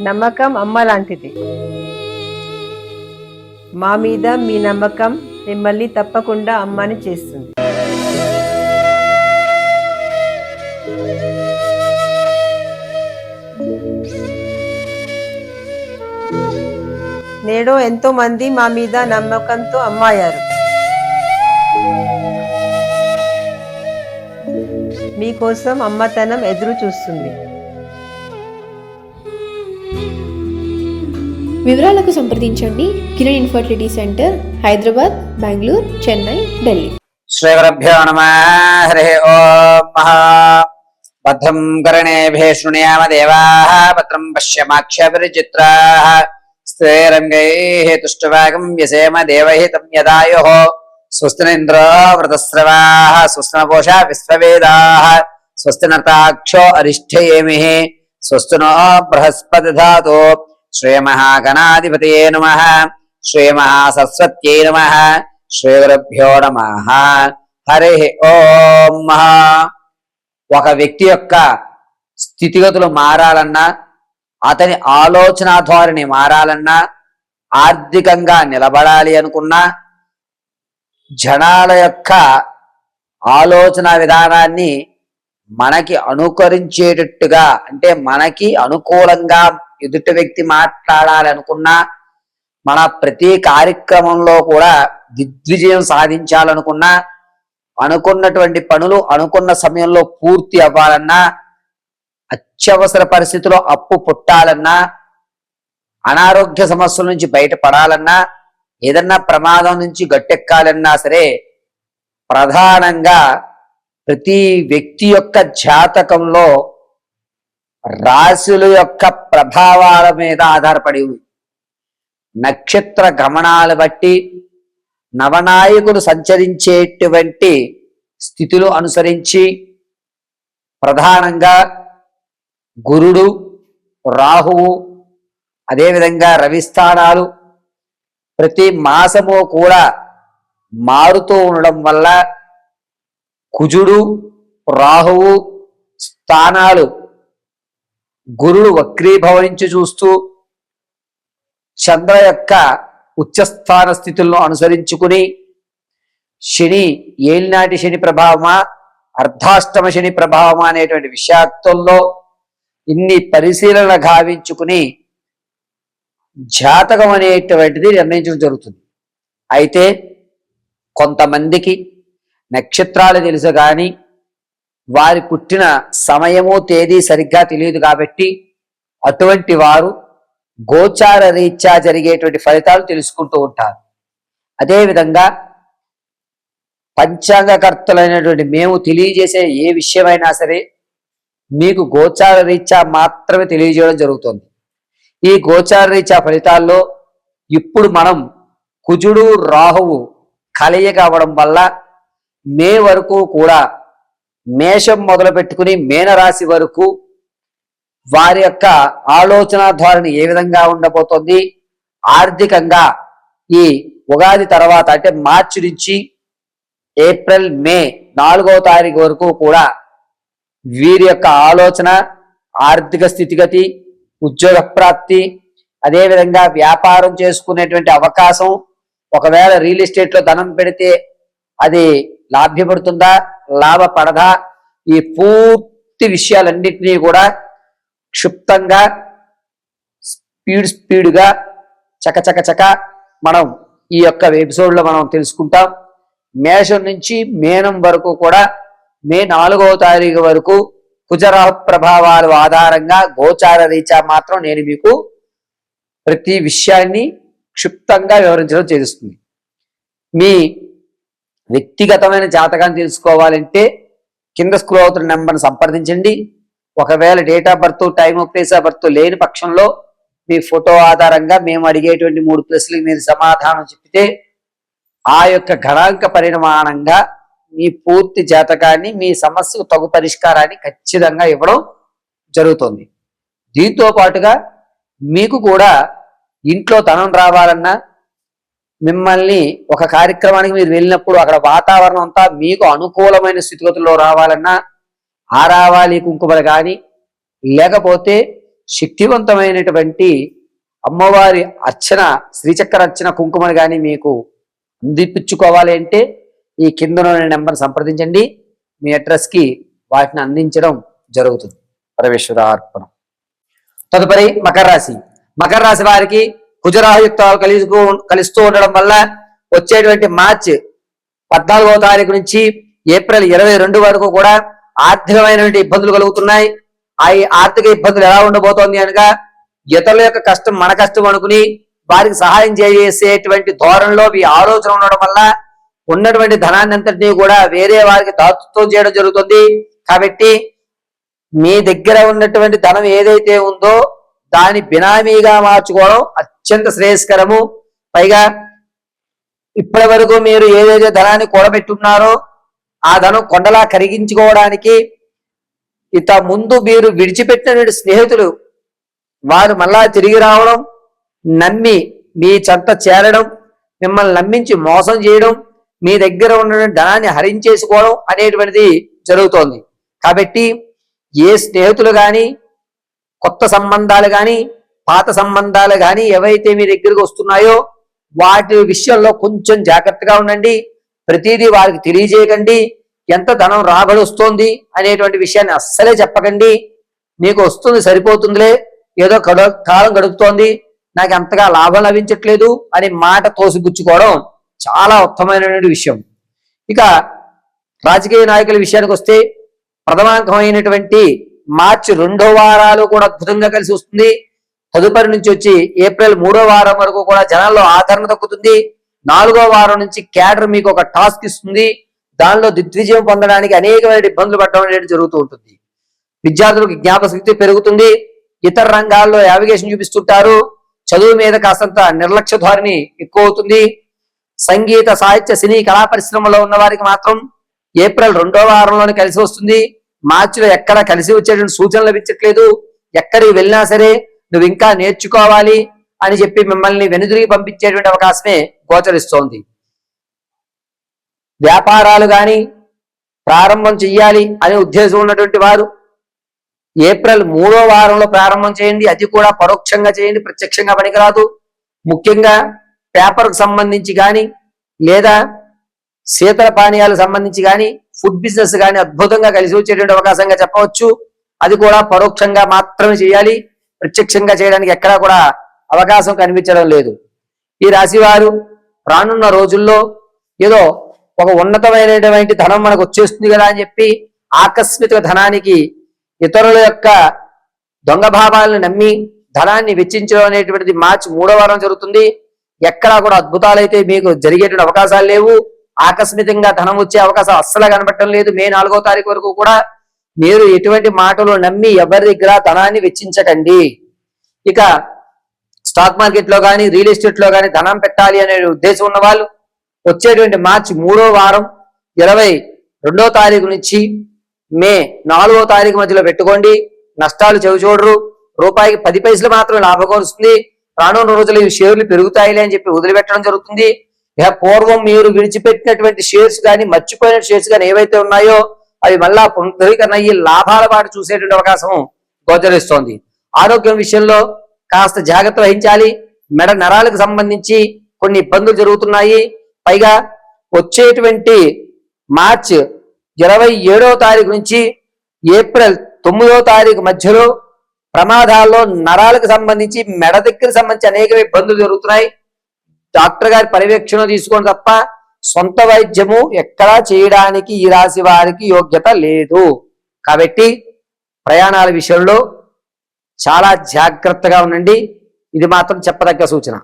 నమ్మకం అమ్మ లాంటిది. మా మీద మీ నమ్మకం మిమ్మల్ని తప్పకుండా అమ్మని చేస్తుంది. నేడు ఎంతో మంది మా మీద నమ్మకంతో అమ్మాయారు. మీకోసం అమ్మతనం ఎదురు చూస్తుంది. వివరాలకు సంప్రదించండి. Kiran infertility centre, Hyderabad, Bengaluru, Chennai, Delhi. శ్రీ గురుభ్యో నమః. హరి ఓం. భద్రం కర్ణేభిః శృణుయామ దేవాః, భద్రం పశ్యమాక్షభిర్చిత్రాః, స్థిరైరంగైః తుష్టువాగం వ్యసేమ దేవహితం యదాయుః. స్వస్తి ఇంద్రో వృతస్రవాః, స్వస్తి నపూషా విశ్వవేదాః, స్వస్తి నర్తాక్షో అరిష్ఠయేమిః, స్వస్తి నో బృహస్పతి దధాతు. శ్రీమహాగణాధిపతయే నమః. శ్రీమహాసరస్వత్యై నమః. శ్రీ గురుభ్యో నమః. హరి ఓం. ఒక వ్యక్తి యొక్క స్థితిగతులు మారాలన్నా, అతని ఆలోచన ధోరణి మారాలన్నా, ఆర్థికంగా నిలబడాలి అనుకున్నా, జనాల యొక్క ఆలోచన విధానాన్ని మనకి అనుకరించేటట్టుగా, అంటే మనకి అనుకూలంగా ఎదుటి వ్యక్తి మాట్లాడాలనుకున్నా, మన ప్రతి కార్యక్రమంలో కూడా దిగ్విజయం సాధించాలనుకున్నా, అనుకున్నటువంటి పనులు అనుకున్న సమయంలో పూర్తి అవ్వాలన్నా, అత్యవసర పరిస్థితిలో అప్పు పుట్టాలన్నా, అనారోగ్య సమస్యల నుంచి బయటపడాలన్నా, ఏదన్నా ప్రమాదం నుంచి గట్టెక్కాలన్నా సరే, ప్రధానంగా ప్రతి వ్యక్తి యొక్క జాతకంలో రాశుల యొక్క ప్రభావాల మీద ఆధారపడి ఉంది. నక్షత్ర గమనాలు బట్టి నవనాయకులు సంచరించేటువంటి స్థితులు అనుసరించి ప్రధానంగా గురుడు, రాహువు, అదేవిధంగా రవి స్థానాలు ప్రతి మాసము కూడా మారుతూ ఉండడం వల్ల కుజుడు, రాహువు స్థానాలు గురుడు వక్రీభవించి చూస్తూ చంద్ర యొక్క ఉచ్చస్థాన స్థితులను అనుసరించుకుని శని ఏలినాటి శని ప్రభావమా, అర్ధాష్టమ శని ప్రభావమా అనేటువంటి విషయాక్తుల్లో ఇన్ని పరిశీలన గావించుకుని జాతకం అనేటువంటిది నిర్ణయించడం జరుగుతుంది. అయితే కొంతమందికి నక్షత్రాలు తెలుసు కానీ వారి పుట్టిన సమయము తేదీ సరిగ్గా తెలియదు కాబట్టి అటువంటి వారు గోచార రీత్యా జరిగేటువంటి ఫలితాలు తెలుసుకుంటూ ఉంటారు. అదేవిధంగా పంచాంగకర్తలైనటువంటి మేము తెలియజేసే ఏ విషయమైనా సరే మీకు గోచార రీత్యా మాత్రమే తెలియజేయడం జరుగుతుంది. ఈ గోచార రీత్యా ఫలితాల్లో ఇప్పుడు మనం కుజుడు, రాహువు కలయిక అవ్వడం వల్ల మే వరకు కూడా, మేషం మొదలు పెట్టుకుని మీనరాశి వరకు వారి యొక్క ఆలోచన ధోరణి ఏ విధంగా ఉండబోతోంది, ఆర్థికంగా ఈ ఉగాది తర్వాత అంటే మార్చి నుంచి ఏప్రిల్, మే 4వ తారీఖు వరకు కూడా వీరి యొక్క ఆలోచన, ఆర్థిక స్థితిగతి, ఉద్యోగ ప్రాప్తి, అదేవిధంగా వ్యాపారం చేసుకునేటువంటి అవకాశం, ఒకవేళ రియల్ ఎస్టేట్లో ధనం పెడితే అది లాభ్యపడుతుందా, లాభపడదా, ఈ పూర్తి విషయాలన్నింటినీ కూడా క్షుప్తంగా స్పీడ్గా చకచక మనం ఈ యొక్క ఎపిసోడ్లో మనం తెలుసుకుంటాం. మేషం నుంచి మీనం వరకు కూడా మే 4వ తారీఖు వరకు కుజరాహు ప్రభావాల ఆధారంగా గోచార రీత్యా మాత్రం నేను మీకు ప్రతి విషయాన్ని క్షుప్తంగా వివరించడం చేస్తుంది. మీ వ్యక్తిగతమైన జాతకాన్ని తెలుసుకోవాలంటే కింద స్క్రోల్ అవుతున్న నెంబర్ని సంప్రదించండి. ఒకవేళ date of birth, time of place of birth లేని పక్షంలో మీ ఫోటో ఆధారంగా మేము అడిగేటువంటి 3 ప్రశ్నలకు మీరు సమాధానం చెప్తే ఆ యొక్క గణాంక పరిమాణంగా మీ పూర్తి జాతకాన్ని, మీ సమస్యకు తగు పరిష్కారాన్ని ఖచ్చితంగా ఇవ్వడం జరుగుతుంది. దీంతో పాటుగా మీకు కూడా ఇంట్లో ధనం రావాలన్నా, మిమ్మల్ని ఒక కార్యక్రమానికి మీరు వెళ్ళినప్పుడు అక్కడ వాతావరణం అంతా మీకు అనుకూలమైన స్థితిగతుల్లో రావాలన్నా, ఆరావాలి కుంకుమలు కానీ, లేకపోతే శక్తివంతమైనటువంటి అమ్మవారి అర్చన, శ్రీచక్ర అర్చన కుంకుమను కానీ మీకు అందిపించుకోవాలి అంటే ఈ కింద నెంబర్ సంప్రదించండి. మీ అడ్రస్కి వాటిని అందించడం జరుగుతుంది. పరమేశ్వరార్పణం. తదుపరి మకర రాశి. మకర రాశి వారికి కుజరాహయుక్తాలు కలుస్తూ ఉండడం వల్ల వచ్చేటువంటి మార్చి 14వ తారీఖు నుంచి ఏప్రిల్ 22 వరకు కూడా ఆర్థికమైనటువంటి ఇబ్బందులు కలుగుతున్నాయి. ఆ ఆర్థిక ఇబ్బందులు ఎలా ఉండబోతోంది అనగా, ఇతరుల యొక్క కష్టం మన కష్టం అనుకుని వారికి సహాయం చేసేటువంటి ధోరణిలో ఈ ఆలోచన ఉండడం వల్ల ఉన్నటువంటి ధనాన్ని అంతటినీ కూడా వేరే వారికి దాతృత్వం చేయడం జరుగుతుంది. కాబట్టి మీ దగ్గర ఉన్నటువంటి ధనం ఏదైతే ఉందో దాని బినామీగా మార్చుకోవడం అత్యంత శ్రేయస్కరము. పైగా ఇప్పటి వరకు మీరు ఏదైతే ధనాన్ని కూడబెట్టున్నారో ఆ ధనం కొండలా కరిగించుకోవడానికి ఇంత ముందు మీరు విడిచిపెట్టినటువంటి స్నేహితులు వారు మళ్ళా తిరిగి రావడం, నమ్మి మీ చెంత చేరడం, మిమ్మల్ని నమ్మించి మోసం చేయడం, మీ దగ్గర ఉన్న ధనాన్ని హరించేసుకోవడం అనేటువంటిది జరుగుతోంది. కాబట్టి ఏ స్నేహితులు కానీ, కొత్త సంబంధాలు కానీ, పాత సంబంధాలు కానీ ఏవైతే మీ దగ్గరికి వస్తున్నాయో వాటి విషయంలో కొంచెం జాగ్రత్తగా ఉండండి. ప్రతిదీ వారికి తెలియజేయకండి. ఎంత ధనం రాబడి వస్తోంది అనేటువంటి విషయాన్ని అస్సలే చెప్పకండి. మీకు వస్తుంది సరిపోతుందిలే, ఏదో కాలం గడుపుతోంది, నాకు అంతగా లాభం లభించట్లేదు అని మాట తోసిపుచ్చుకోవడం చాలా ఉత్తమమైనటువంటి విషయం. ఇక రాజకీయ నాయకుల విషయానికి వస్తే ప్రథమాంకమైనటువంటి మార్చి 2వ వారాలు కూడా అద్భుతంగా కలిసి వస్తుంది. తదుపరి నుంచి వచ్చి ఏప్రిల్ 3వ వారం వరకు కూడా జనాల్లో ఆదరణ తగ్గుతుంది. 4వ వారం నుంచి క్యాడర్ మీకు ఒక టాస్క్ ఇస్తుంది. దానిలో దిగ్విజయం పొందడానికి అనేకమైన ఇబ్బందులు పడడం అనేది జరుగుతూ ఉంటుంది. విద్యార్థులకు జ్ఞాపకశక్తి పెరుగుతుంది. ఇతర రంగాల్లో యావిగేషన్ చూపిస్తుంటారు. చదువు మీద కాస్తంత నిర్లక్ష్య ధోరణి ఎక్కువ అవుతుంది. సంగీత, సాహిత్య, సినీ, కళా పరిశ్రమలో ఉన్న వారికి మాత్రం ఏప్రిల్ 2వ వారంలోనే కలిసి వస్తుంది. మార్చిలో ఎక్కడ కలిసి వచ్చేటువంటి సూచనలు లభించట్లేదు. ఎక్కడికి వెళ్ళినా సరే నువ్వు ఇంకా నేర్చుకోవాలి అని చెప్పి మిమ్మల్ని వెనుదిరిగి పంపించేటువంటి అవకాశమే గోచరిస్తోంది. వ్యాపారాలు కానీ ప్రారంభం చెయ్యాలి అనే ఉద్దేశం ఉన్నటువంటి వారు ఏప్రిల్ 3వ వారంలో ప్రారంభం చేయండి. అది కూడా పరోక్షంగా చేయండి, ప్రత్యక్షంగా పనికిరాదు. ముఖ్యంగా పేపర్కు సంబంధించి కానీ, లేదా శీతల పానీయాలకు సంబంధించి కానీ, ఫుడ్ బిజినెస్ కానీ అద్భుతంగా కలిసి వచ్చేటువంటి అవకాశంగా చెప్పవచ్చు. అది కూడా పరోక్షంగా మాత్రమే చేయాలి, ప్రత్యక్షంగా చేయడానికి ఎక్కడా కూడా అవకాశం కనిపించడం లేదు. ఈ రాశి వారు రానున్న రోజుల్లో ఏదో ఒక ఉన్నతమైనటువంటి ధనం మనకు వచ్చేస్తుంది కదా అని చెప్పి ఆకస్మిక ధనానికి ఇతరుల యొక్క దొంగ భావాలను నమ్మి ధనాన్ని వెచ్చించడం అనేటువంటిది మార్చి 3వ వారం జరుగుతుంది. ఎక్కడా కూడా అద్భుతాలైతే మీకు జరిగేటువంటి అవకాశాలు లేవు. ఆకస్మికంగా ధనం వచ్చే అవకాశం అస్సలు కనబడటం లేదు. మే 4వ తారీఖు వరకు కూడా మీరు ఎటువంటి మాటలు నమ్మి ఎవరి దగ్గర ధనాన్ని వెచ్చించకండి. ఇక స్టాక్ మార్కెట్ లో కానీ, రియల్ ఎస్టేట్ లో కానీ ధనం పెట్టాలి అనే ఉద్దేశం ఉన్న వాళ్ళు వచ్చేటువంటి మార్చి 3వ వారం 22వ తారీఖు నుంచి మే 4వ తారీఖు మధ్యలో పెట్టుకోండి. నష్టాలు చెవిచూడరు. రూపాయికి 10 పైసలు మాత్రం లాభం వస్తుంది. రానున్న రోజులు ఈ షేర్లు పెరుగుతాయిలే అని చెప్పి వదిలిపెట్టడం జరుగుతుంది. ఇక పూర్వం మీరు విడిచిపెట్టినటువంటి షేర్స్ కానీ, మర్చిపోయిన షేర్స్ కానీ ఏవైతే ఉన్నాయో అవి మళ్ళా పునరుద్ధరీకరణ అయ్యి లాభాల బాట చూసేటువంటి అవకాశం గోచరిస్తోంది. ఆరోగ్యం విషయంలో కాస్త జాగ్రత్త వహించాలి. మెడ నరాలకు సంబంధించి కొన్ని ఇబ్బందులు జరుగుతున్నాయి. పైగా వచ్చేటువంటి మార్చి 27వ తారీఖు నుంచి ఏప్రిల్ 9వ తారీఖు మధ్యలో ప్రమాదాల్లో నరాలకు సంబంధించి, మెడ దగ్గర సంబంధించి అనేక ఇబ్బందులు జరుగుతున్నాయి. డాక్టర్ గారి పర్యవేక్షణ తీసుకోండి తప్ప సొంత వైద్యము ఎక్కడా చేయడానికి ఈ రాశి వారికి యోగ్యత లేదు. కాబట్టి ప్రయాణాల విషయంలో చాలా జాగ్రత్తగా ఉండండి. ఇది మాత్రం చెప్పదగ్గ సూచన.